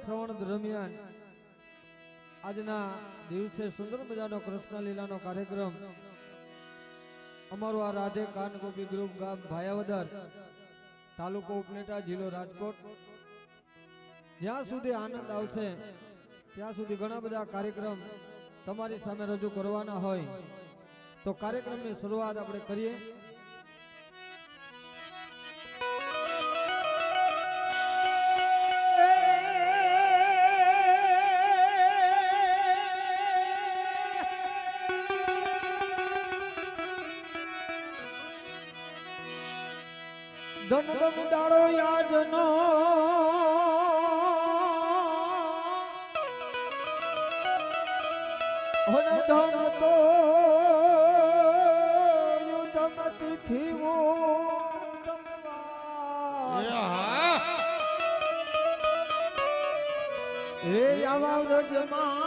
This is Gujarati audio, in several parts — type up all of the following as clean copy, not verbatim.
શ્રવણ દરમિયાન આજના દિવસે સુંદર મજાનો કૃષ્ણ લીલાનો કાર્યક્રમ અમારું આ રાધે કાન ગોપી ગ્રુપ ગામ ભાયાવદર તાલુકો ઉપલેટા જિલ્લો રાજકોટ જ્યાં સુધી આનંદ આવશે ત્યાં સુધી ઘણા બધા કાર્યક્રમ તમારી સામે રજૂ કરવાના હોય તો કાર્યક્રમની શરૂઆત આપણે કરીએ। ધન ધન દાડો યાજનો હન ધન તો યુધમતી થીવો હે આવા વ્રજમાં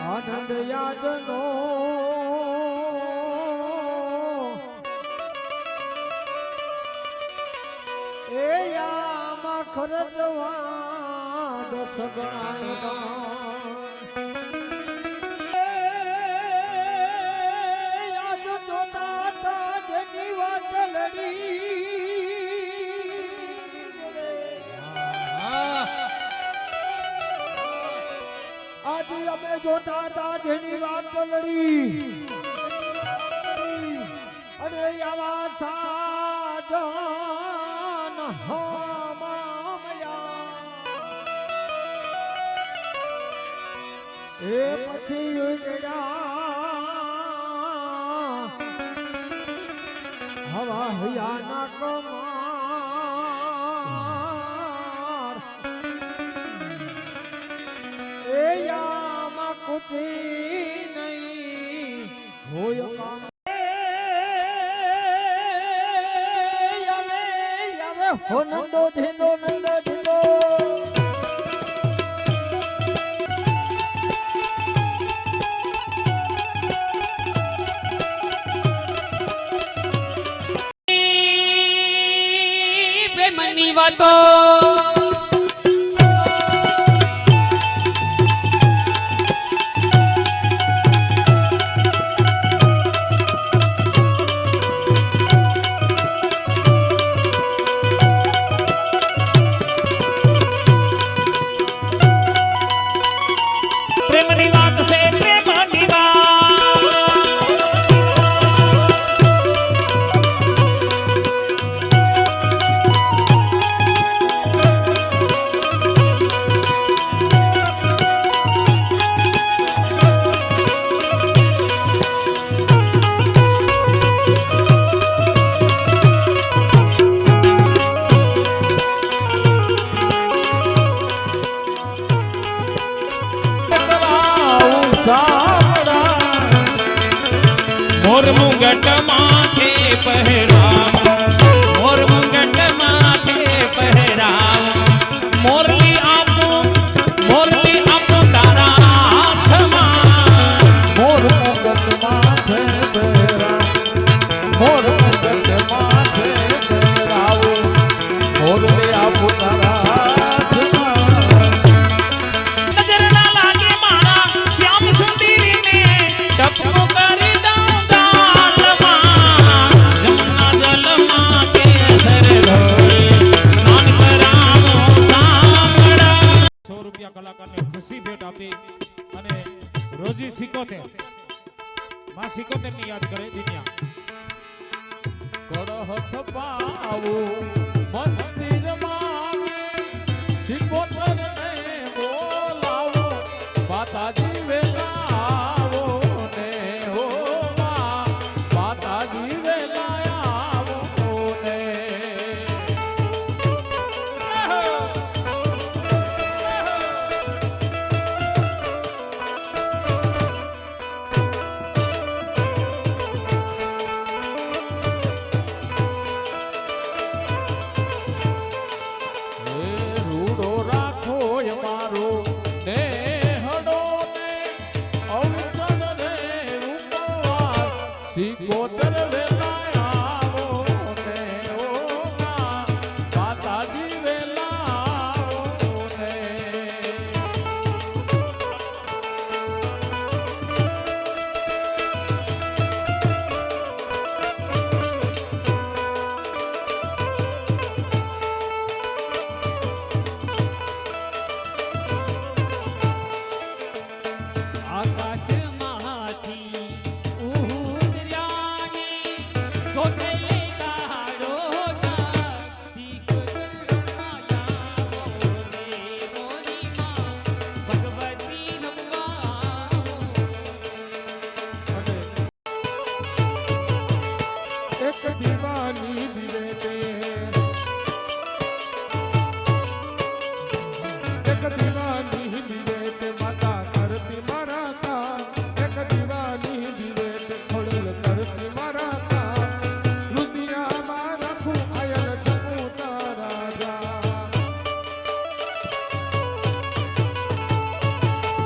આનંદ યાજનો ખરચવા 10 ગણા આજ જોતા તા જેની વાત લડી આજ અમે જોતા તા જેની વાત લડી અને આવા સાજન એ પછી હવા હૈયાના કમાર એ યામાં કુછી નહીં હોય કામ આવે હો નંદો ધીંદો નંદો ધીંદો વાતો પ્રેમની વાત છે પ્રેમની મોર મુગટ માથે પહેરાવ મોર મુગટ માથે પહેરાવ મોરલી આપું તારા હાથમાં મોર મુગટ માથે પહેરાવ મોર મુગટ માથે પહેરાવ મોરલી આપું તારા હાથમાં નજર ના લાગે મારા શ્યામ સુંદરીને ટપકો કરી કલાકારને ખુશી ભેટ આપી અને રોજી 77 માં 77 ની યાદ કરે દુનિયા કરહત પાવો મંદિર માં 77 ને બોલાવો માતાજી વેલાવો ને હો માતાજી વેલાવો ને એક દીવાની દિવેટ માતા કરતી મારા કામ એક દીવાની દિવેટ ખોડલ કરતી મારા કામ રુદિયામાં રાખું આયલ ચકુ તારા જા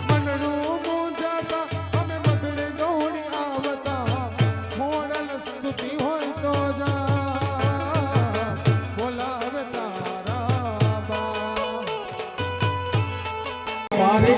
મનનું મૂંઝાતા અમે મઢડે દોડી આવતા ખોડલ સુતી હોય તો જા બોલાવે તારા બા મારે